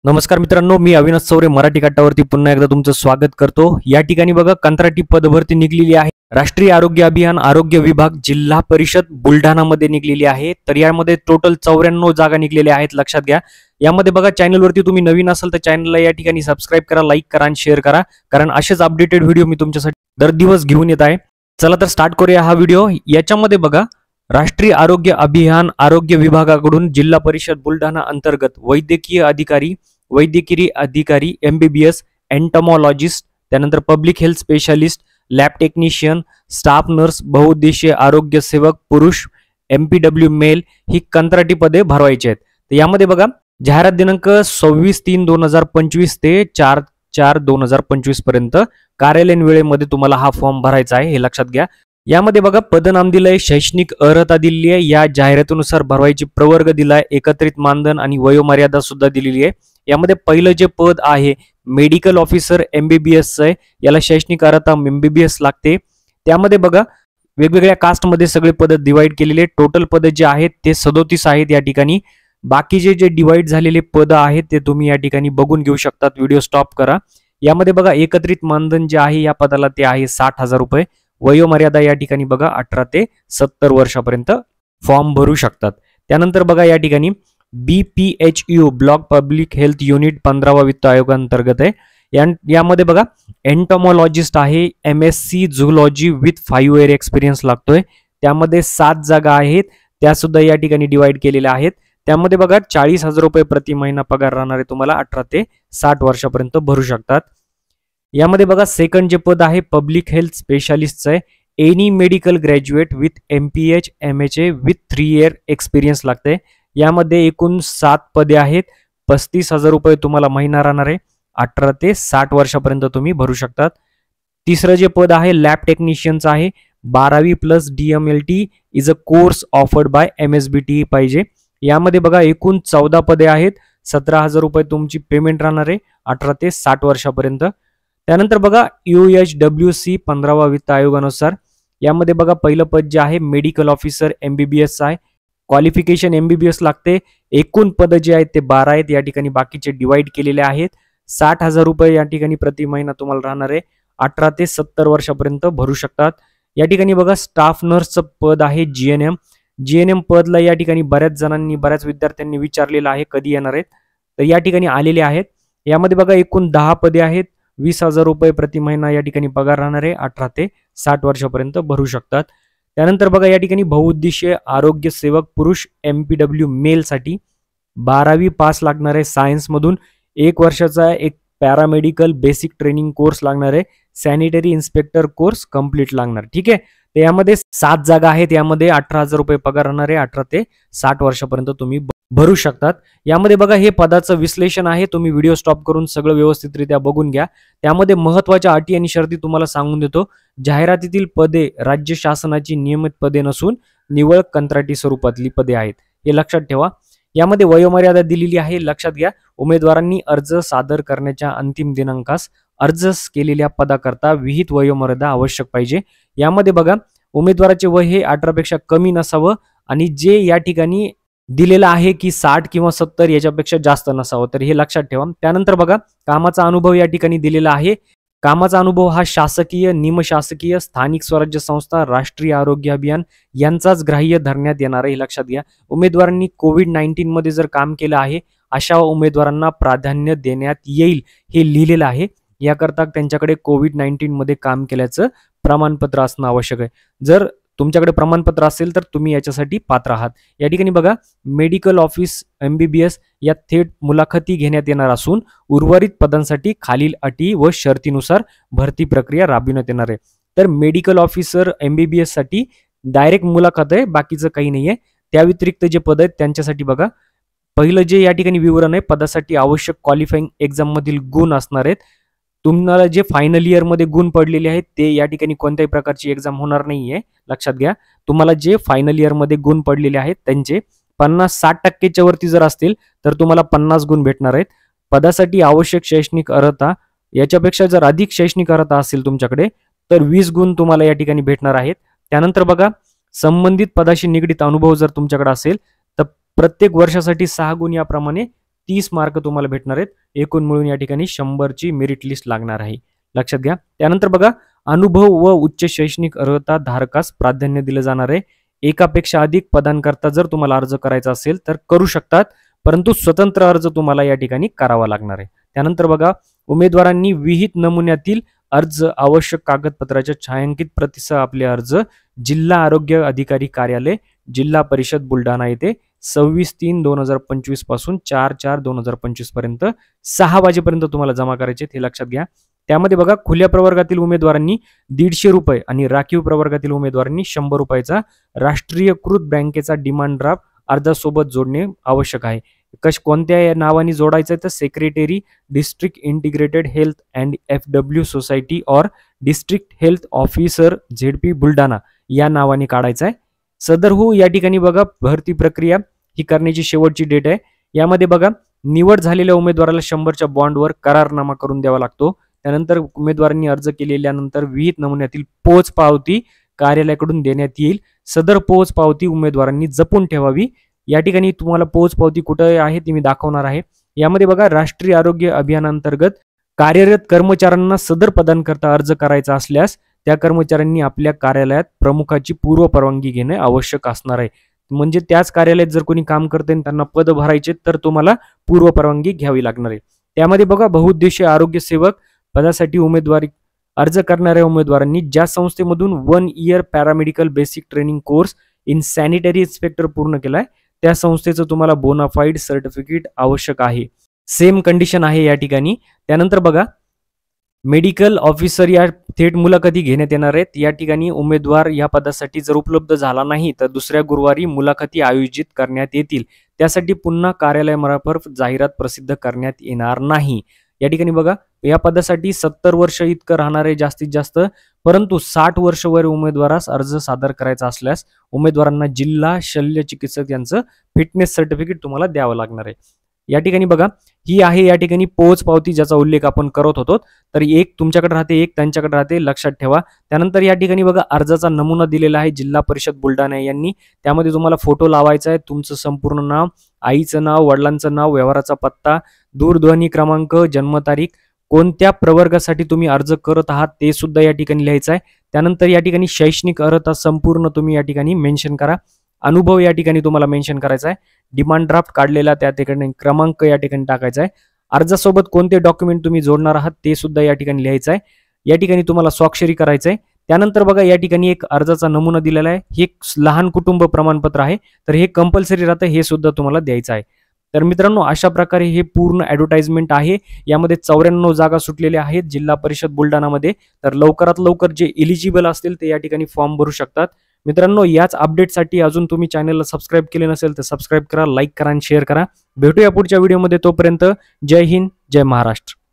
नमस्कार मित्रांनो, मी अविनाश चौरे मराठी कट्टावरती पुन्हा एकदा तुमचं स्वागत करतो। या ठिकाणी बघा कंत्राटी पदभरती निघलेली आहे। राष्ट्रीय आरोग्य अभियान आरोग्य विभाग जिल्हा परिषद बुलढाणा मध्ये निघलेली आहे। तर यामध्ये टोटल 94 जागा निघलेल्या आहेत, लक्षात घ्या। यामध्ये बघा चॅनलवरती तुम्ही नवीन असाल तर चॅनलला या ठिकाणी सबस्क्राइब करा, लाईक करा आणि शेअर करा, कारण असेच अपडेटेड व्हिडिओ मी तुमच्यासाठी दर दिवस घेऊन येत आहे। चला तर स्टार्ट करूया हा व्हिडिओ। याच्यामध्ये बघा राष्ट्रीय आरोग्य अभियान आरोग्य विभागाकडून जिल्हा परिषद बुलढाणा अंतर्गत वैद्यकीय अधिकारी MBBS एंटमॉलॉजिस्ट, त्यानंतर public health specialist, lab technician, staff nurse, बहुउद्देशीय आरोग्य सेवक पुरुष, MPW मेल ही कंत्राटी पदे भरवायची आहेत। तर यामध्ये बघा जाहिरात दिनांक 26/3/2025 ते 4/4/2025 पर्यंत कार्यालयीन वेळेमध्ये तुम्हाला हा फॉर्म भरायचा आहे, हे लक्षात घ्या। यामध्ये बघा पदनाम दिलंय, शैक्षणिक अर्हता दिलेली आहे, या जाहिरातीनुसार भरवायची प्रवर्ग दिलाय, एकत्रित मानधन आणि वयोमर्यादा सुद्धा दिलेली आहे। यामध्ये पहिलं जे पद आहे मेडिकल ऑफिसर MBBS आहे, याला शैक्षणिक अर्हता MBBS लागते। त्यामध्ये बघा वेगवेगळ्या कास्टमध्ये सगळे पद डिवाइड केलेले, टोटल पद जे आहेत ते 37 आहेत या ठिकाणी। बाकीचे जे डिवाइड झालेले पद आहेत ते तुम्ही या ठिकाणी बघून घेऊ शकतात, व्हिडिओ स्टॉप करा। यामध्ये बघा एकत्रित मानधन जे आहे या पदाला ते आहे 60,000 रुपये। वयोमर्यादा या ठिकाणी बघा 18 ते 70 वर्षापर्यंत फॉर्म भरू शकतात। त्यानंतर बघा या ठिकाणी BPHU block public health unit 15वा वित्त आयोगांतर्गत आहे। यामध्ये बघा एंटमॉलॉजिस्ट आहे, MSc zoology with 5 year experience लागतोय। त्यामध्ये 7 जागा आहेत, त्या सुद्धा या ठिकाणी डिवाइड केलेल्या आहेत। त्यामध्ये बघा 40,000 रुपये प्रति महिना पगार राहणारे तुम्हाला 18 ते 60 वर्षापर्यंत भरू शकतात। यामध्ये बघा सेकंड जे पद आहे पब्लिक हेल्थ स्पेशालिस्टचं आहे, any medical graduate with MPH MHA with 3 year experience लागते। यामध्ये एकूण 7 पदे आहेत, 35,000 रुपये तुम्हाला महिना राहणार आहे, 18 ते 60 वर्षापर्यंत तुम्ही भरू शकतात। तिसरं जे पद आहे लॅब टेक्निशियनचं आहे, 12वी plus DMLT is a course offered by MSBT पाहिजे। यामध्ये बघा एकूण 14 पदे आहेत, 17,000 रुपये तुमची पेमेंट राहणार आहे 18 ते 60 वर्षापर्यंत। त्यानंतर बघा UHWC 15वा वित्त आयोगानुसार यामध्ये बघा पहिलं पद जे आहे मेडिकल ऑफिसर MBBS आहे, क्वालिफिकेशन MBBS लागते। एकूण पद जे आहेत ते 12 आहेत, या ठिकाणी बाकीचे डिवाइड केलेले आहेत। 60,000 रुपये या ठिकाणी प्रति महिना तुम्हाला राहणार आहे, 18 ते 70 वर्षापर्यंत भरू शकतात। या ठिकाणी बघा स्टाफ नर्सचं पद आहे GNM पदला या ठिकाणी बऱ्याच विद्यार्थ्यांनी विचारलेलं आहे कधी येणार आहेत, तर या ठिकाणी आलेले आहेत। यामध्ये बघा एकूण 10 पदे आहेत, 20,000 रुपये प्रति महिना या ठिकाणी पगार राहणार आहे, 18 ते 60 वर्षापर्यंत भरू शकतात। त्यानंतर बघा या ठिकाणी बहुउद्देशीय आरोग्य सेवक पुरुष MPW मेल साठी 12वी पास लागणार आहे सायन्स मधून, 1 वर्षाचा एक पॅरामेडिकल बेसिक ट्रेनिंग कोर्स लागणार आहे, सॅनिटरी इन्स्पेक्टर कोर्स कंप्लीट लागणार, ठीक आहे। तर यामध्ये 7 जागा आहेत, यामध्ये 18,000 रुपये पगार राहणार आहे, 18 ते 60 वर्षापर्यंत तुम्ही भरू शकतात। यामध्ये बघा हे पदाचं विश्लेषण आहे, तुम्ही व्हिडिओ स्टॉप करून सगळं व्यवस्थितरित्या बघून घ्या। त्यामध्ये महत्त्वाच्या अटी आणि शर्ती तुम्हाला सांगून देतो। जाहिरातीतील पदे राज्य शासनाची नियमित पदे नसून निव्वळ कंत्राटी स्वरूपातली पदे आहेत, हे लक्षात ठेवा। यामध्ये वयोमर्यादा दिलेली आहे, लक्षात घ्या। उमेदवारांनी अर्ज सादर करण्याच्या अंतिम दिनांकास अर्ज केलेल्या पदाकरता विहित वयोमर्यादा आवश्यक पाहिजे। यामध्ये बघा उमेदवाराचे वय हे 18 पेक्षा कमी नसावं आणि जे या ठिकाणी दिलेलं आहे की 60 किंवा 70 याच्यापेक्षा जास्त नसावं, तर हे लक्षात ठेवा। त्यानंतर बघा कामाचा अनुभव या ठिकाणी दिलेला आहे। कामाचा अनुभव हा शासकीय, निमशासकीय, स्थानिक स्वराज्य संस्था, राष्ट्रीय आरोग्य अभियान यांचाच ग्राह्य धरण्यात येणार आहे, हे लक्षात घ्या। उमेदवारांनी कोविड-19 मध्ये जर काम केलं आहे अशा उमेदवारांना प्राधान्य देण्यात येईल, हे लिहिलेलं आहे। याकरता त्यांच्याकडे कोविड-19 मध्ये काम केल्याचं प्रमाणपत्र असणं आवश्यक आहे। जर तुमच्याकडे प्रमाणपत्र असेल तर तुम्ही याच्यासाठी पात्र आहात। या ठिकाणी बघा मेडिकल ऑफिस MBBS या थेट मुलाखती घेण्यात येणार असून उर्वरित पदांसाठी खालील अटी व शर्तीनुसार भरती प्रक्रिया राबविण्यात येणार आहे। तर मेडिकल ऑफिसर MBBS साठी डायरेक्ट मुलाखत आहे, बाकीचं काही नाहीये। त्या व्यतिरिक्त जे पद आहेत त्यांच्यासाठी बघा पहिलं जे या ठिकाणी विवरण आहे पदासाठी आवश्यक क्वालिफाईंग एक्झाम मधील गुण असणार आहेत। तुम्हाला जे फायनल इयर मध्ये गुण पडलेले आहेत ते या ठिकाणी कोणत्याही प्रकारची एक्झाम होणार नाहीये, लक्षात घ्या। तुम्हाला जे फायनल इयर मध्ये गुण पडलेले आहेत त्यांचे 50-60% वरती जर असतील तर तुम्हाला 50 गुण भेटणार आहेत। पदासाठी आवश्यक शैक्षणिक अर्हता, याच्यापेक्षा जर अधिक शैक्षणिक अर्हता असेल तुमच्याकडे तर 20 गुण तुम्हाला या ठिकाणी भेटणार आहेत। त्यानंतर बघा संबंधित पदाशी निगडित अनुभव जर तुमच्याकडे असेल तर प्रत्येक वर्षासाठी 6 गुण याप्रमाणे 30 मार्क तुम्हाला भेटणार आहेत. एकूण मिळून या ठिकाणी 100ची मेरिट लिस्ट लागणार आहे, लक्षात घ्या. त्यानंतर बघा, अनुभव व उच्च शैक्षणिक अर्हता धारकास प्राधान्य दिले जाणार आहे. एकापेक्षा अधिक पदांकरता जर तुम्हाला अर्ज करायचा असेल तर करू शकतात, परंतु स्वतंत्र अर्ज तुम्हाला या ठिकाणी करावा लागणार आहे. त्यानंतर बघा, उमेदवारांनी विहित नमुन्यातील अर्ज आवश्यक कागदपत्राच्या छायांकित प्रतीसह आपले अर्ज जिल्हा आरोग्य अधिकारी कार्यालय, जिल्हा परिषद बुलढाणा येथे 26/3/2025 पासून 4/4/2025 पर्यंत 6 वाजेपर्यंत तुम्हाला जमा करायचे, हे लक्षात घ्या. त्यामध्ये बघा, खुल्या प्रवर्गातील उमेदवारांनी 150 रुपये आणि राखीव प्रवर्गातील उमेदवारांनी 100 रुपयाचा राष्ट्रीयकृत बँकेचा डिमांड ड्राफ्ट अर्जासोबत जोडणे आवश्यक आहे. कोणत्या नावाने जोडायचं तर secretary district integrated health and FW society और district health officer ZP Buldhana या नावाने काढायचं आहे. सदरहू या ठिकाणी बघा, भरती प्रक्रिया ही करण्याची शेवटची डेट आहे. यामध्ये बघा, निवड झालेल्या उमेदवाराला 100च्या बॉन्डवर करारनामा करून द्यावा लागतो. त्यानंतर उमेदवारांनी अर्ज केलेल्यानंतर विहित नमुन्यातील पोच पावती कार्यालयाकडून देण्यात येईल. सदर पोच पावती उमेदवारांनी जपून ठेवावी. या ठिकाणी तुम्हाला पोच पावती कुठे आहे ती मी दाखवणार आहे. यामध्ये बघा, राष्ट्रीय आरोग्य अभियानांतर्गत कार्यरत कर्मचाऱ्यांना सदर पदांकरता अर्ज करायचा असल्यास त्या कर्मचाऱ्यांनी आपल्या कार्यालयात प्रमुखाची पूर्व परवानगी घेणे आवश्यक असणार आहे. म्हणजे त्याच कार्यालयात जर कोणी काम करते आणि त्यांना पद भरायचे तर तुम्हाला पूर्व परवानगी घ्यावी लागणार आहे. त्यामध्ये बघा, बहुउद्देशीय आरोग्य सेवक पदासाठी उमेदवारी अर्ज करणाऱ्या उमेदवारांनी ज्या संस्थेमधून 1 year paramedical basic training course in sanitary inspector पूर्ण केलाय त्या संस्थेचं तुम्हाला बोनाफाईड सर्टिफिकेट आवश्यक आहे. सेम कंडिशन आहे या ठिकाणी. त्यानंतर बघा, मेडिकल ऑफिसर या थेट मुलाखती घेण्यात येणार आहेत. या ठिकाणी उमेदवार या पदासाठी जर उपलब्ध झाला नाही तर दुसऱ्या गुरुवारी मुलाखती आयोजित करण्यात येतील. त्यासाठी पुन्हा कार्यालयामार्फत जाहिरात प्रसिद्ध करण्यात येणार नाही. या ठिकाणी बघा, या पदासाठी 70 वर्ष इतकं राहणारे जास्तीत जास्त, परंतु 60 वर्ष वय उमेदवारास अर्ज सादर करायचा असल्यास उमेदवारांना जिल्हा शल्य चिकित्सक यांचं फिटनेस सर्टिफिकेट तुम्हाला द्यावं लागणार आहे. या ठिकाणी बघा, ही आहे या ठिकाणी पोच पावती ज्याचा उल्लेख आपण करत होतो. तर एक तुमच्याकडे राहते, एक त्यांच्याकडे राहते, लक्षात ठेवा. त्यानंतर या ठिकाणी बघा, अर्जाचा नमुना दिलेला आहे जिल्हा परिषद बुलढाणा यांनी. त्यामध्ये तुम्हाला फोटो लावायचा आहे, तुमचं संपूर्ण नाव, आईचं नाव, वडिलांचं नाव, व्यवहाराचा पत्ता, दूरध्वनी क्रमांक, जन्मतारीख, कोणत्या प्रवर्गासाठी तुम्ही अर्ज करत आहात ते सुद्धा या ठिकाणी लिहायचं आहे. त्यानंतर या ठिकाणी शैक्षणिक अर्हता संपूर्ण तुम्ही या ठिकाणी मेन्शन करा. अनुभव या ठिकाणी तुम्हाला मेन्शन करायचा आहे. डिमांड ड्राफ्ट काढलेला त्या ठिकाणी क्रमांक या ठिकाणी टाकायचा आहे. अर्जासोबत कोणते डॉक्युमेंट तुम्ही जोडणार आहात ते सुद्धा या ठिकाणी लिहायचं आहे. या ठिकाणी तुम्हाला स्वाक्षरी करायचं आहे. त्यानंतर बघा, या ठिकाणी एक अर्जाचा नमुना दिलेला आहे. हे एक लहान कुटुंब प्रमाणपत्र आहे, तर हे कंपल्सरी राहतं, हे सुद्धा तुम्हाला द्यायचं आहे. तर मित्रांनो, अशा प्रकारे हे पूर्ण ॲडव्हर्टाइजमेंट आहे. यामध्ये 94 जागा सुटलेल्या आहेत जिल्हा परिषद बुलढाणामध्ये. तर लवकरात लवकर जे एलिजिबल असतील ते या ठिकाणी फॉर्म भरू शकतात. मित्रांनो, याच अपडेटसाठी अजून तुम्ही चॅनलला सबस्क्राईब केले नसेल तर सबस्क्राईब करा, लाईक करा आणि शेअर करा. भेटूया पुढच्या व्हिडिओमध्ये. तोपर्यंत जय हिंद, जय महाराष्ट्र.